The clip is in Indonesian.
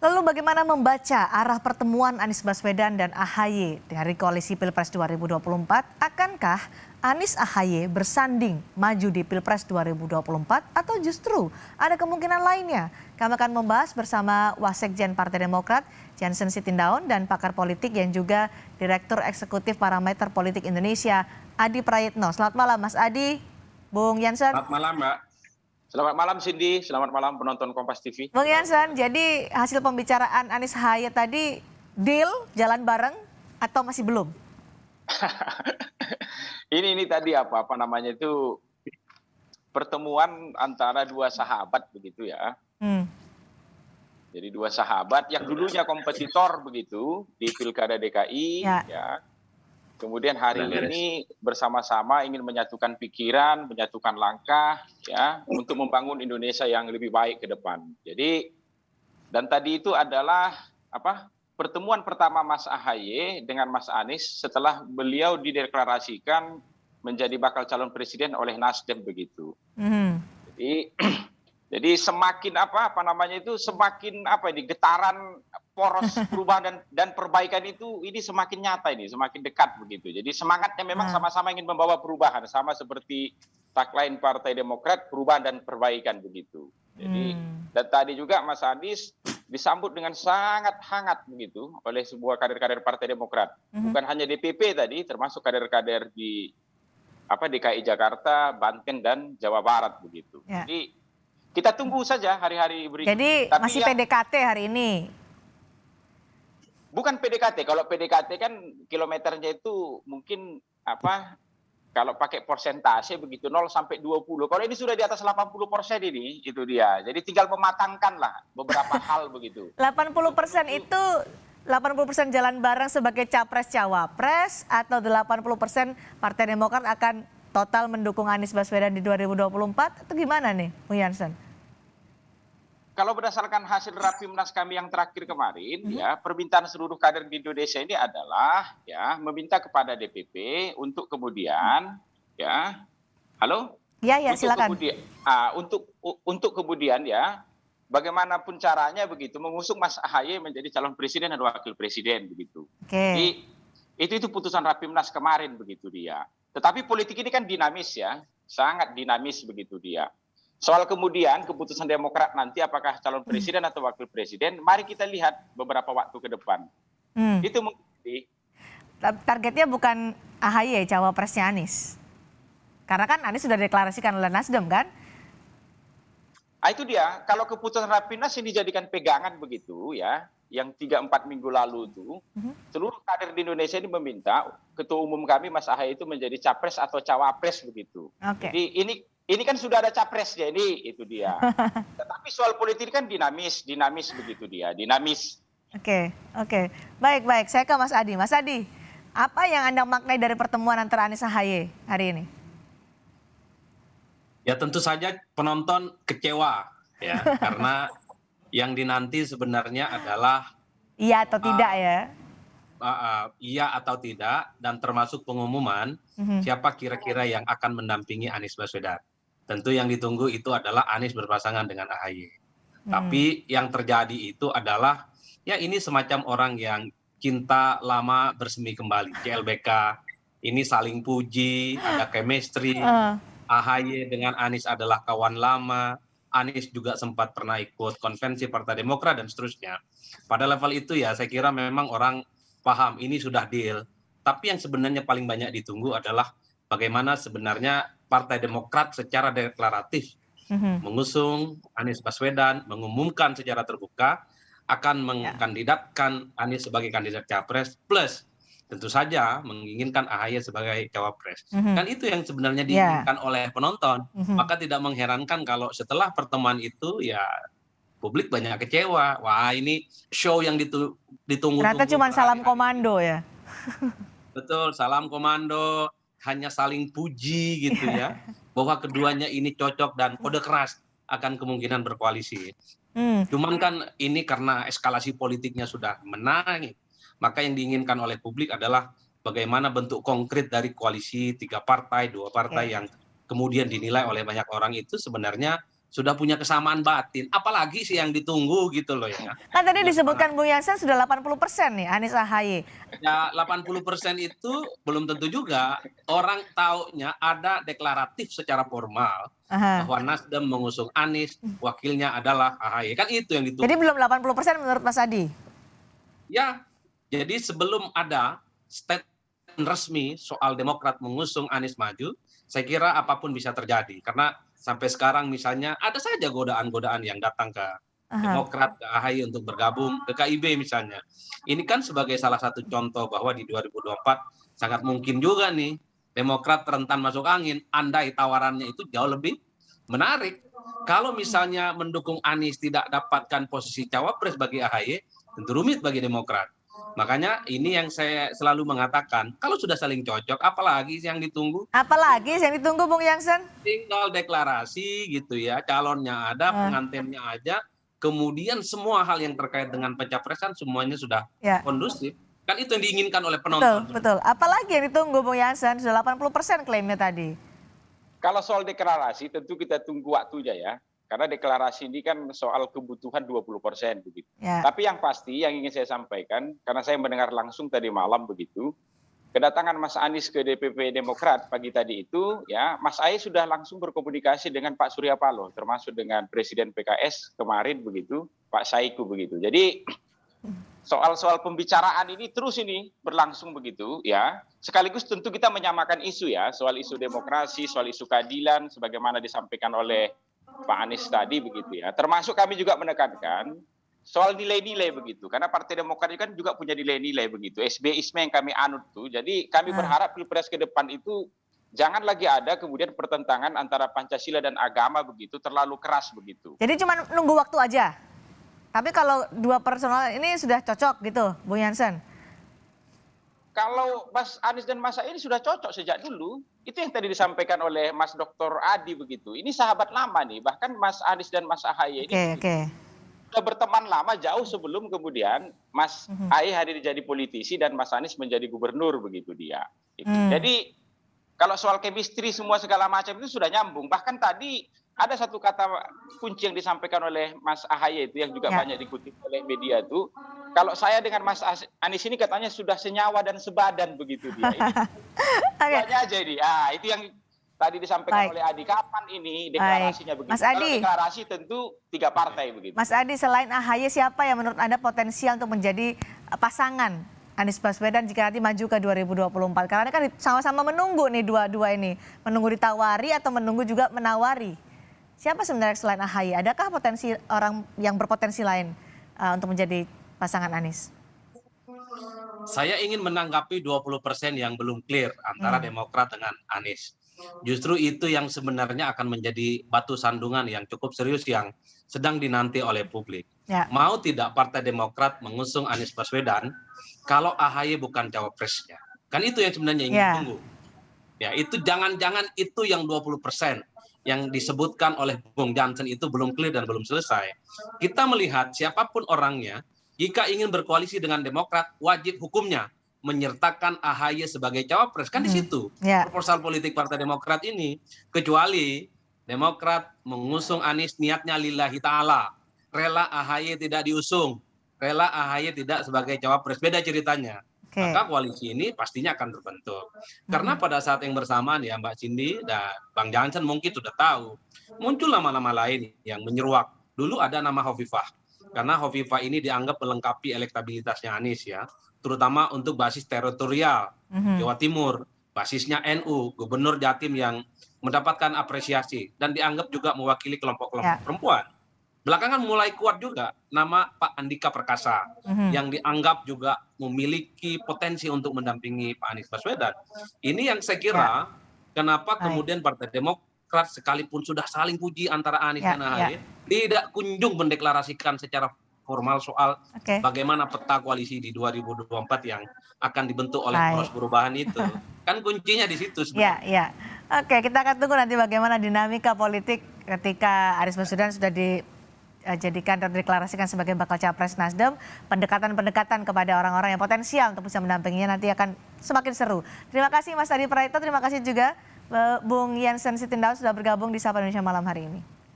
Lalu bagaimana membaca arah pertemuan Anies Baswedan dan AHY dari koalisi Pilpres 2024? Akankah Anies AHY bersanding maju di Pilpres 2024 atau justru ada kemungkinan lainnya? Kami akan membahas bersama Wasekjen Partai Demokrat, Jansen Sitindaun, dan pakar politik yang juga Direktur Eksekutif Parameter Politik Indonesia, Adi Prayitno. Selamat malam Mas Adi, Bung Jansen. Selamat malam Mbak. Selamat malam Cindy, selamat malam penonton Kompas TV. Bung Jansen, jadi hasil pembicaraan Anies AHY tadi deal jalan bareng atau masih belum? ini tadi apa namanya itu pertemuan antara dua sahabat begitu ya. Jadi dua sahabat yang dulunya kompetitor begitu di Pilkada DKI ya. Kemudian hari ini bersama-sama ingin menyatukan pikiran, menyatukan langkah ya untuk membangun Indonesia yang lebih baik ke depan. Jadi dan tadi itu adalah pertemuan pertama Mas AHY dengan Mas Anies setelah beliau dideklarasikan menjadi bakal calon presiden oleh Nasdem begitu. Jadi semakin semakin getaran poros perubahan dan perbaikan itu ini semakin nyata, ini semakin dekat begitu. Jadi semangatnya memang sama-sama ingin membawa perubahan, sama seperti tagline Partai Demokrat, perubahan dan perbaikan begitu. Jadi dan tadi juga Mas Anies disambut dengan sangat hangat begitu oleh sebuah kader-kader Partai Demokrat. Bukan hanya DPP tadi, termasuk kader-kader di DKI Jakarta, Banten dan Jawa Barat begitu. Jadi kita tunggu saja hari-hari berikutnya. Jadi masih PDKT hari ini? Bukan PDKT. Kalau PDKT kan kilometernya itu mungkin kalau pakai persentase begitu 0 sampai 20. Kalau ini sudah di atas 80% ini, itu dia. Jadi tinggal mematangkan lah beberapa hal begitu. 80% itu 80% jalan bareng sebagai capres-cawapres atau 80% Partai Demokrat akan total mendukung Anies Baswedan di 2024 atau gimana nih, Bung Jansen? Kalau berdasarkan hasil Rapimnas kami yang terakhir kemarin, ya permintaan seluruh kader di Indonesia ini adalah ya meminta kepada DPP untuk kemudian halo? Ya silakan. Untuk kemudian ya bagaimanapun caranya begitu mengusung Mas AHY menjadi calon presiden dan wakil presiden begitu. Jadi itu putusan Rapimnas kemarin begitu dia. Tetapi politik ini kan dinamis ya, sangat dinamis begitu dia. Soal kemudian keputusan Demokrat nanti apakah calon presiden atau wakil presiden, mari kita lihat beberapa waktu ke depan. Itu mungkin. Targetnya bukan AHY, cawapresnya Anies. Karena kan Anies sudah deklarasikan oleh Nasdem kan? Itu dia, kalau keputusan Rapimnas ini dijadikan pegangan begitu ya, yang 3-4 minggu lalu itu, seluruh kader di Indonesia ini meminta Ketua Umum kami Mas AHY itu menjadi capres atau cawapres begitu. Jadi ini kan sudah ada capresnya, ini itu dia. Tetapi soal politik kan dinamis begitu dia, dinamis. Oke. Baik. Saya ke Mas Adi. Mas Adi, apa yang Anda maknai dari pertemuan antara Anies AHY hari ini? Ya tentu saja penonton kecewa ya karena yang dinanti sebenarnya adalah iya atau tidak ya. Iya atau tidak dan termasuk pengumuman siapa kira-kira yang akan mendampingi Anies Baswedan. Tentu yang ditunggu itu adalah Anies berpasangan dengan AHY. Tapi yang terjadi itu adalah ya ini semacam orang yang cinta lama bersemi kembali, CLBK. Ini saling puji, ada chemistry. AHY dengan Anies adalah kawan lama. Anies juga sempat pernah ikut konvensi Partai Demokrat dan seterusnya. Pada level itu ya saya kira memang orang paham ini sudah deal. Tapi yang sebenarnya paling banyak ditunggu adalah bagaimana sebenarnya Partai Demokrat secara deklaratif mengusung Anies Baswedan, mengumumkan secara terbuka akan mengkandidatkan Anies sebagai kandidat capres plus tentu saja menginginkan AHY sebagai cawapres. Kan itu yang sebenarnya diinginkan oleh penonton. Maka tidak mengherankan kalau setelah pertemuan itu ya publik banyak kecewa. Wah ini show yang ditunggu-tunggu. Ternyata cuma salam komando ya. Betul, salam komando, hanya saling puji gitu ya. Bahwa keduanya ini cocok dan kode keras akan kemungkinan berkoalisi. Cuman kan ini karena eskalasi politiknya sudah menaik. Maka yang diinginkan oleh publik adalah bagaimana bentuk konkret dari koalisi 3 partai, 2 partai yang kemudian dinilai oleh banyak orang itu sebenarnya sudah punya kesamaan batin, apalagi sih yang ditunggu gitu loh ya. Kan tadi disebutkan Bung Jansen sudah 80% nih Anies AHY. Ya 80% itu belum tentu juga. Orang taunya ada deklaratif secara formal bahwa Nasdem mengusung Anies, wakilnya adalah AHY. Kan itu yang ditunggu. Jadi belum 80% menurut Mas Adi? Ya, jadi sebelum ada statement resmi soal Demokrat mengusung Anies maju, saya kira apapun bisa terjadi. Karena sampai sekarang misalnya ada saja godaan-godaan yang datang ke Demokrat, ke AHY untuk bergabung, ke KIB misalnya. Ini kan sebagai salah satu contoh bahwa di 2024 sangat mungkin juga nih Demokrat rentan masuk angin, andai tawarannya itu jauh lebih menarik. Kalau misalnya mendukung Anies tidak dapatkan posisi cawapres bagi AHY, tentu rumit bagi Demokrat. Makanya ini yang saya selalu mengatakan, kalau sudah saling cocok, apalagi yang ditunggu? Apalagi yang ditunggu Bung Jansen? Tinggal deklarasi gitu ya, calonnya ada, pengantinnya aja, kemudian semua hal yang terkait dengan pencapresan semuanya sudah kondusif. Kan itu yang diinginkan oleh penonton. Betul. Apalagi yang ditunggu Bung Jansen? Sudah 80% klaimnya tadi. Kalau soal deklarasi tentu kita tunggu waktunya ya. Karena deklarasi ini kan soal kebutuhan 20% begitu. Tapi yang pasti yang ingin saya sampaikan, karena saya mendengar langsung tadi malam begitu, kedatangan Mas Anies ke DPP Demokrat pagi tadi itu, ya Mas Ahy sudah langsung berkomunikasi dengan Pak Surya Paloh, termasuk dengan Presiden PKS kemarin begitu, Pak Saiku begitu. Jadi soal pembicaraan ini terus ini berlangsung begitu, ya. Sekaligus tentu kita menyamakan isu ya, soal isu demokrasi, soal isu keadilan, sebagaimana disampaikan oleh Pak Anies tadi begitu ya. Termasuk kami juga menekankan soal nilai-nilai begitu. Karena Partai Demokrat kan juga punya nilai-nilai begitu. SBIsme yang kami anut tuh. Jadi kami berharap Pilpres ke depan itu jangan lagi ada kemudian pertentangan antara Pancasila dan agama begitu terlalu keras begitu. Jadi cuma nunggu waktu aja. Tapi kalau dua personal ini sudah cocok gitu, Bung Jansen? Kalau Mas Anies dan Mas Ahy ini sudah cocok sejak dulu. Itu yang tadi disampaikan oleh Mas Dr. Adi begitu. Ini sahabat lama nih. Bahkan Mas Anies dan Mas Ahy ini sudah berteman lama jauh sebelum kemudian Mas Ahy hadir jadi politisi dan Mas Anies menjadi gubernur begitu dia. Jadi kalau soal chemistry semua segala macam itu sudah nyambung. Bahkan tadi ada satu kata kunci yang disampaikan oleh Mas Ahy itu yang juga banyak dikutip oleh media itu. Kalau saya dengan Mas Anies ini katanya sudah senyawa dan sebadan begitu dia. Ini aja ini. Itu yang tadi disampaikan oleh Adi. Kapan ini deklarasinya begitu? Mas Adi, kalau deklarasi tentu 3 partai begitu. Mas Adi, selain AHY siapa yang menurut Anda potensial untuk menjadi pasangan Anies Baswedan jika nanti maju ke 2024? Karena kan sama-sama menunggu nih dua-dua ini. Menunggu ditawari atau menunggu juga menawari. Siapa sebenarnya selain AHY? Adakah potensi orang yang berpotensi lain untuk menjadi pasangan Anies? Saya ingin menanggapi 20% yang belum clear antara Demokrat dengan Anies. Justru itu yang sebenarnya akan menjadi batu sandungan yang cukup serius yang sedang dinanti oleh publik. Mau tidak Partai Demokrat mengusung Anies Baswedan kalau AHY bukan cawapresnya? Kan itu yang sebenarnya ingin ditunggu. Ya, itu jangan-jangan itu yang 20% yang disebutkan oleh Bung Jansen itu belum clear dan belum selesai. Kita melihat siapapun orangnya, jika ingin berkoalisi dengan Demokrat, wajib hukumnya menyertakan AHY sebagai cawapres. Kan di situ proposal politik Partai Demokrat ini. Kecuali Demokrat mengusung Anies niatnya lillahi ta'ala. Rela AHY tidak diusung. Rela AHY tidak sebagai cawapres. Beda ceritanya. Maka koalisi ini pastinya akan terbentuk. Karena pada saat yang bersamaan ya Mbak Cindy dan Bang Jansen mungkin sudah tahu. Muncul nama-nama lain yang menyeruak. Dulu ada nama Hovifah. Karena Hovifah ini dianggap melengkapi elektabilitasnya Anies ya. Terutama untuk basis teritorial Jawa Timur. Basisnya NU, Gubernur Jatim yang mendapatkan apresiasi. Dan dianggap juga mewakili kelompok-kelompok perempuan. Belakangan mulai kuat juga nama Pak Andika Perkasa yang dianggap juga memiliki potensi untuk mendampingi Pak Anies Baswedan. Ini yang saya kira kenapa kemudian Partai Demokrat sekalipun sudah saling puji antara Anies dan AHY tidak kunjung mendeklarasikan secara formal soal bagaimana peta koalisi di 2024 yang akan dibentuk oleh poros perubahan itu. Kan kuncinya di situ sebenarnya. Oke, kita akan tunggu nanti bagaimana dinamika politik ketika Anies Baswedan sudah dijadikan dan dideklarasikan sebagai bakal capres Nasdem. Pendekatan-pendekatan kepada orang-orang yang potensial untuk bisa mendampinginya nanti akan semakin seru. Terima kasih Mas Adi Praetno, terima kasih juga Bung Jansen Sitindao sudah bergabung di Sapa Indonesia malam hari ini.